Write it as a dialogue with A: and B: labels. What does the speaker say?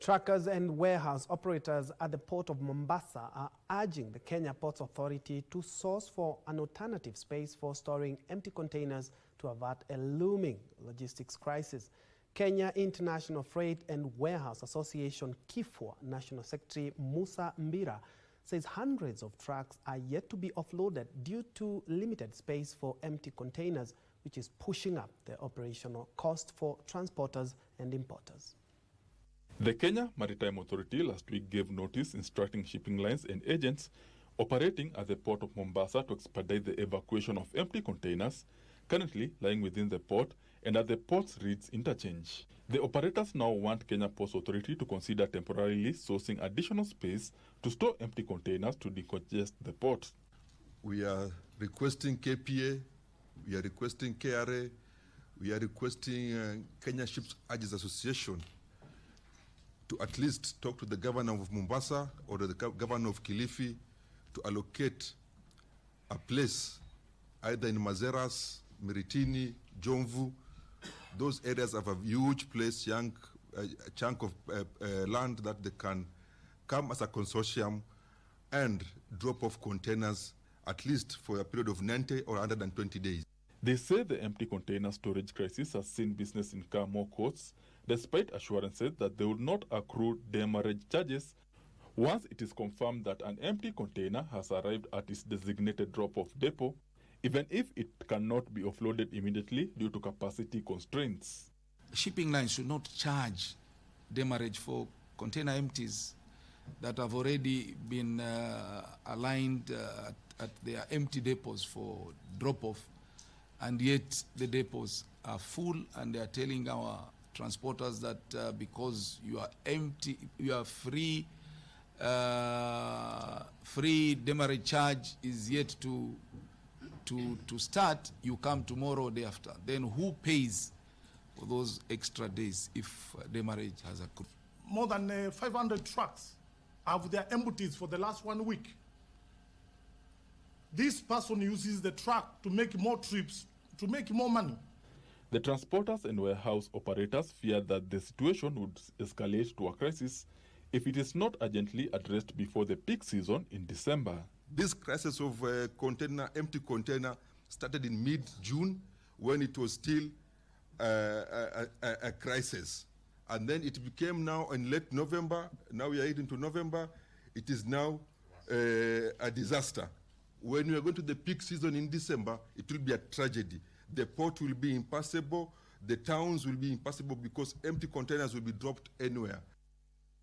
A: Truckers and warehouse operators at the Port of Mombasa are urging the Kenya Ports Authority to source for an alternative space for storing empty containers to avert a looming logistics crisis. Kenya International Freight and Warehouse Association KIFWA National Secretary Musa Mbira says hundreds of trucks are yet to be offloaded due to limited space for empty containers, which is pushing up the operational cost for transporters and importers.
B: The Kenya Maritime Authority last week gave notice instructing shipping lines and agents operating at the Port of Mombasa to expedite the evacuation of empty containers currently lying within the port and at the port's Reeds interchange. The operators now want Kenya Ports Authority to consider temporarily sourcing additional space to store empty containers to decongest the port.
C: We are requesting KPA, we are requesting KRA, we are requesting Kenya Ships Agents Association to at least talk to the governor of Mombasa or the governor of Kilifi to allocate a place either in Mazeras, Miritini, Jomvu. Those areas have a huge place, a chunk of land that they can come as a consortium and drop off containers at least for a period of 90 or 120 days.
B: They say the empty container storage crisis has seen business incur more costs, despite assurances that they will not accrue demurrage charges once it is confirmed that an empty container has arrived at its designated drop-off depot, even if it cannot be offloaded immediately due to capacity constraints.
D: Shipping lines should not charge demurrage for container empties that have already been aligned at their empty depots for drop-off, and yet the depots are full, and they are telling our transporters that because you are empty, you are free demurrage charge is yet to start, you come tomorrow or day after. Then who pays for those extra days if demurrage has occurred?
E: More than 500 trucks have their empties for the last 1 week. This person uses the truck to make more trips, to make more money.
B: The transporters and warehouse operators fear that the situation would escalate to a crisis if it is not urgently addressed before the peak season in December.
C: This crisis of empty container started in mid-June when it was still a crisis. And then it became now in late November. Now we are heading to November. It is now a disaster. When we are going to the peak season in December, it will be a tragedy. The port will be impassable, the towns will be impassable because empty containers will be dropped anywhere.